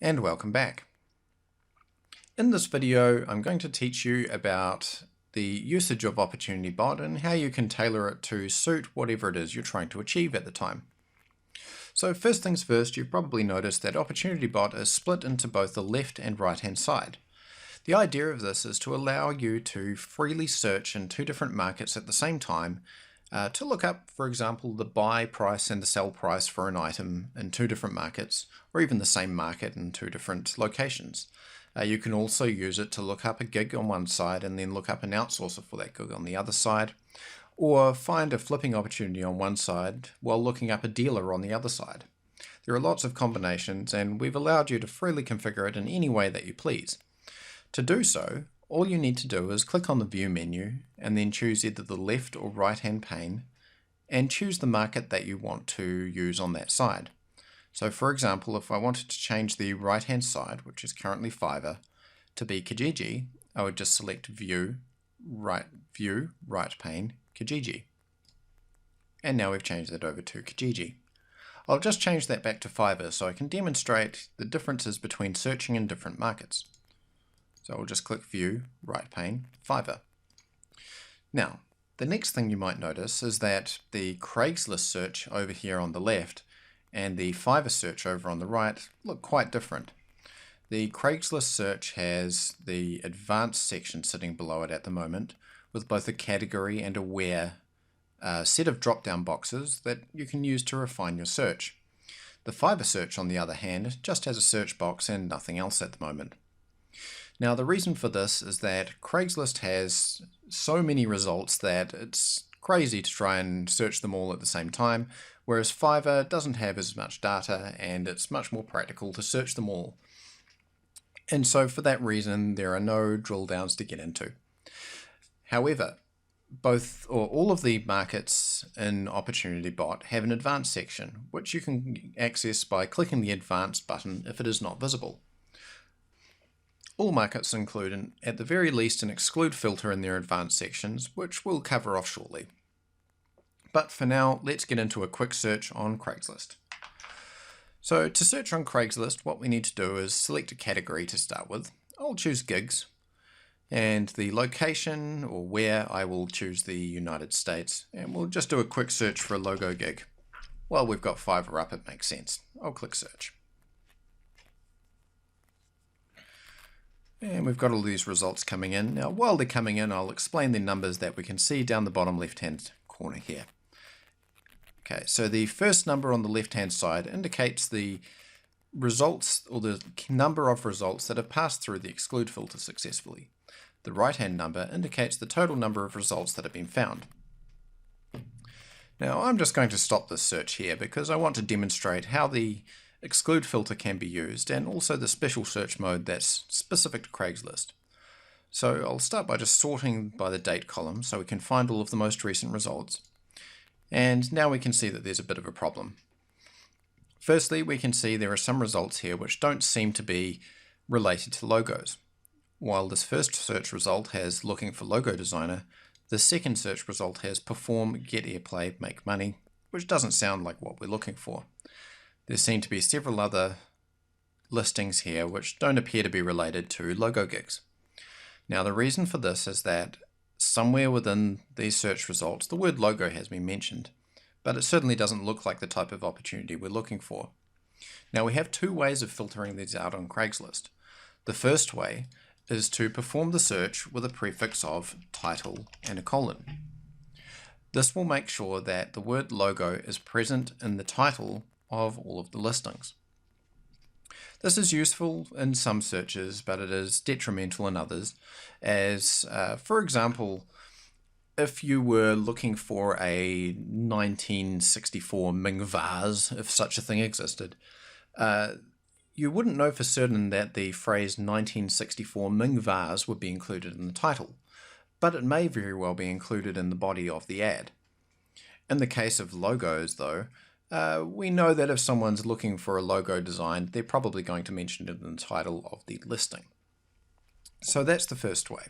And welcome back. In this video, I'm going to teach you about the usage of OpportunityBot and how you can tailor it to suit whatever it is you're trying to achieve at the time. So first things first, you've probably noticed that OpportunityBot is split into both the left and right hand side. The idea of this is to allow you to freely search in two different markets at the same time to look up, for example, the buy price and the sell price for an item in two different markets, or even the same market in two different locations. You can also use it to look up a gig on one side and then look up an outsourcer for that gig on the other side, or find a flipping opportunity on one side while looking up a dealer on the other side. There are lots of combinations, and we've allowed you to freely configure it in any way that you please. To do so, all you need to do is click on the View menu and then choose either the left or right hand pane and choose the market that you want to use on that side. So for example, if I wanted to change the right hand side, which is currently Fiverr, to be Kijiji, I would just select View, right pane, Kijiji. And now we've changed that over to Kijiji. I'll just change that back to Fiverr so I can demonstrate the differences between searching in different markets. So I'll just click View, right pane, Fiverr. Now, the next thing you might notice is that the Craigslist search over here on the left and the Fiverr search over on the right look quite different. The Craigslist search has the advanced section sitting below it at the moment, with both a category and a where set of drop-down boxes that you can use to refine your search. The Fiverr search, on the other hand, just has a search box and nothing else at the moment. Now, the reason for this is that Craigslist has so many results that it's crazy to try and search them all at the same time, whereas Fiverr doesn't have as much data and it's much more practical to search them all. And so for that reason, there are no drill downs to get into. However, all of the markets in OpportunityBot have an advanced section, which you can access by clicking the advanced button if it is not visible. All markets include, at the very least, an exclude filter in their advanced sections, which we'll cover off shortly. But for now, let's get into a quick search on Craigslist. So to search on Craigslist, what we need to do is select a category to start with. I'll choose gigs, and the location or where I will choose the United States, and we'll just do a quick search for a logo gig. While we've got Fiverr up, it makes sense. I'll click search. And we've got all these results coming in. Now, while they're coming in, I'll explain the numbers that we can see down the bottom left-hand corner here. Okay, so the first number on the left-hand side indicates the results, or the number of results that have passed through the exclude filter successfully. The right-hand number indicates the total number of results that have been found. Now, I'm just going to stop this search here because I want to demonstrate how the exclude filter can be used, and also the special search mode that's specific to Craigslist. So I'll start by just sorting by the date column so we can find all of the most recent results. And now we can see that there's a bit of a problem. Firstly, we can see there are some results here which don't seem to be related to logos. While this first search result has looking for logo designer, the second search result has perform, get airplay, make money, which doesn't sound like what we're looking for. There seem to be several other listings here which don't appear to be related to logo gigs. Now, the reason for this is that somewhere within these search results the word logo has been mentioned, but it certainly doesn't look like the type of opportunity we're looking for. Now, we have two ways of filtering these out on Craigslist. The first way is to perform the search with a prefix of title and a colon. This will make sure that the word logo is present in the title of all of the listings. This is useful in some searches, but it is detrimental in others, as for example, if you were looking for a 1964 Ming vase, if such a thing existed, you wouldn't know for certain that the phrase 1964 Ming vase would be included in the title, but it may very well be included in the body of the ad. In the case of logos, though, we know that if someone's looking for a logo design, they're probably going to mention it in the title of the listing. So that's the first way.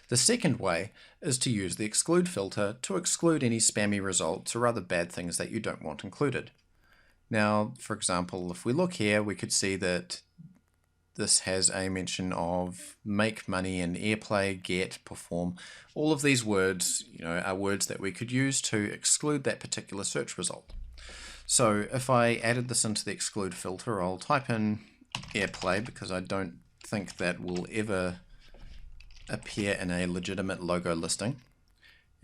The second way is to use the exclude filter to exclude any spammy results or other bad things that you don't want included. Now, for example, if we look here, we could see that this has a mention of make money and airplay, get, perform. All of these words, are words that we could use to exclude that particular search result. So if I added this into the exclude filter, I'll type in airplay because I don't think that will ever appear in a legitimate logo listing,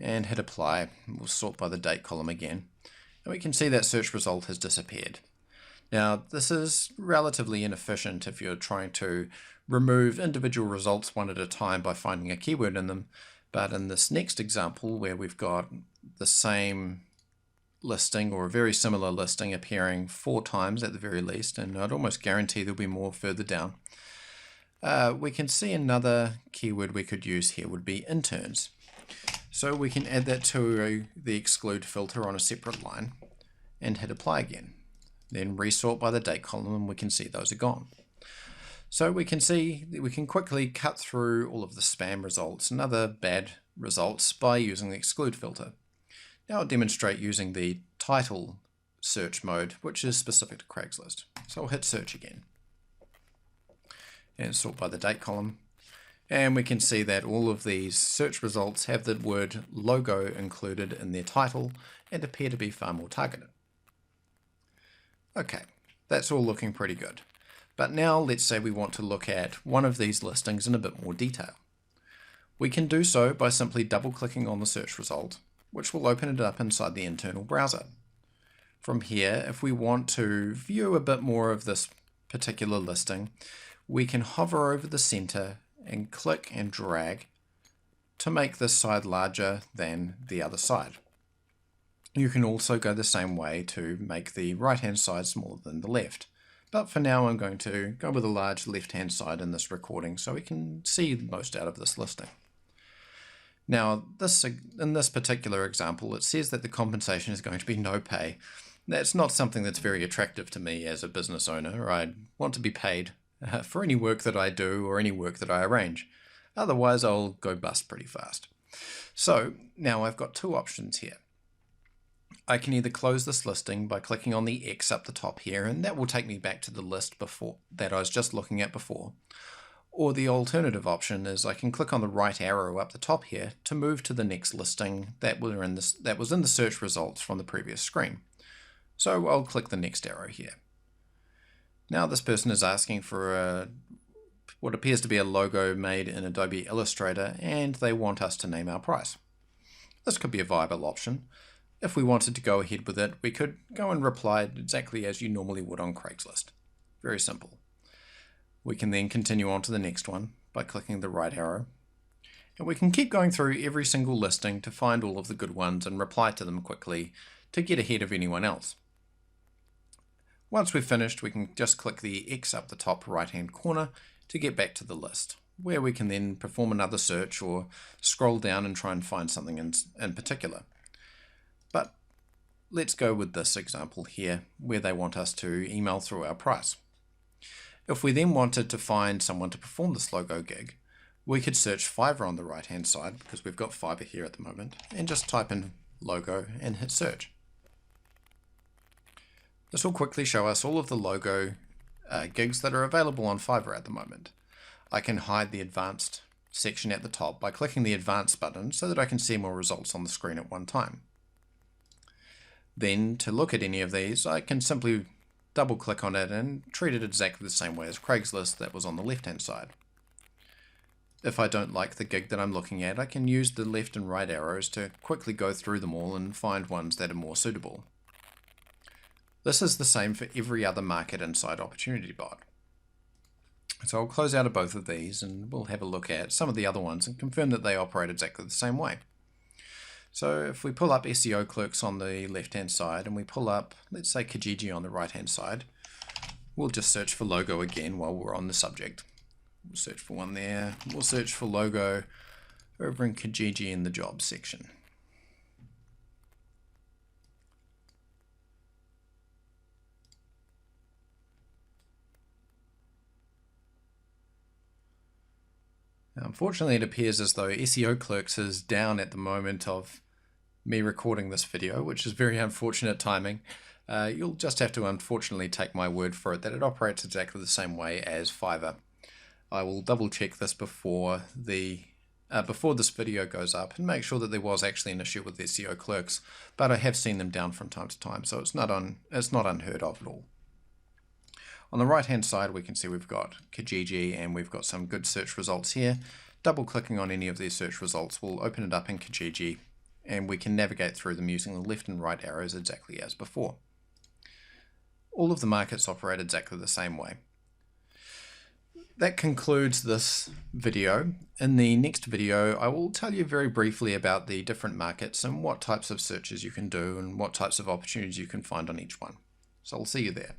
and hit apply. We'll sort by the date column again, and we can see that search result has disappeared. Now, this is relatively inefficient if you're trying to remove individual results one at a time by finding a keyword in them, but in this next example where we've got the same listing or a very similar listing appearing 4 times at the very least, and I'd almost guarantee there'll be more further down, we can see another keyword we could use here would be interns. So we can add that to the exclude filter on a separate line and hit apply again. Then resort by the date column, and we can see those are gone. So we can see that we can quickly cut through all of the spam results and other bad results by using the exclude filter. Now I'll demonstrate using the title search mode, which is specific to Craigslist. So I'll hit search again and sort by the date column. And we can see that all of these search results have the word logo included in their title and appear to be far more targeted. Okay, that's all looking pretty good. But now let's say we want to look at one of these listings in a bit more detail. We can do so by simply double-clicking on the search result, which will open it up inside the internal browser. From here, if we want to view a bit more of this particular listing, we can hover over the center and click and drag to make this side larger than the other side. You can also go the same way to make the right-hand side smaller than the left. But for now, I'm going to go with a large left-hand side in this recording so we can see the most out of this listing. Now, in this particular example, it says that the compensation is going to be no pay. That's not something that's very attractive to me as a business owner. I want to be paid for any work that I do or any work that I arrange. Otherwise, I'll go bust pretty fast. So now I've got 2 options here. I can either close this listing by clicking on the X up the top here, and that will take me back to the list that I was just looking at before. Or the alternative option is I can click on the right arrow up the top here to move to the next listing that was in the search results from the previous screen. So I'll click the next arrow here. Now this person is asking for what appears to be a logo made in Adobe Illustrator, and they want us to name our price. This could be a viable option. If we wanted to go ahead with it, we could go and reply exactly as you normally would on Craigslist. Very simple. We can then continue on to the next one by clicking the right arrow. And we can keep going through every single listing to find all of the good ones and reply to them quickly to get ahead of anyone else. Once we've finished, we can just click the X up the top right-hand corner to get back to the list, where we can then perform another search or scroll down and try and find something in particular. But let's go with this example here, where they want us to email through our price. If we then wanted to find someone to perform this logo gig, we could search Fiverr on the right-hand side, because we've got Fiverr here at the moment, and just type in logo and hit search. This will quickly show us all of the logo gigs that are available on Fiverr at the moment. I can hide the advanced section at the top by clicking the advanced button so that I can see more results on the screen at one time. Then to look at any of these, I can simply double click on it and treat it exactly the same way as Craigslist that was on the left hand side. If I don't like the gig that I'm looking at, I can use the left and right arrows to quickly go through them all and find ones that are more suitable. This is the same for every other market inside OpportunityBot. So I'll close out of both of these and we'll have a look at some of the other ones and confirm that they operate exactly the same way. So if we pull up SEO Clerks on the left hand side and we pull up, let's say Kijiji on the right hand side, we'll just search for logo again while we're on the subject. We'll search for one there. We'll search for logo over in Kijiji in the jobs section. Now, unfortunately, it appears as though SEO Clerks is down at the moment of me recording this video, which is very unfortunate timing. you'll just have to unfortunately take my word for it that it operates exactly the same way as Fiverr. I will double check this before this video goes up and make sure that there was actually an issue with SEO clerks, but I have seen them down from time to time, so it's not unheard of at all. On the right hand side we can see we've got Kijiji and we've got some good search results here. Double clicking on any of these search results will open it up in Kijiji and we can navigate through them using the left and right arrows exactly as before. All of the markets operate exactly the same way. That concludes this video. In the next video, I will tell you very briefly about the different markets and what types of searches you can do and what types of opportunities you can find on each one. So I'll see you there.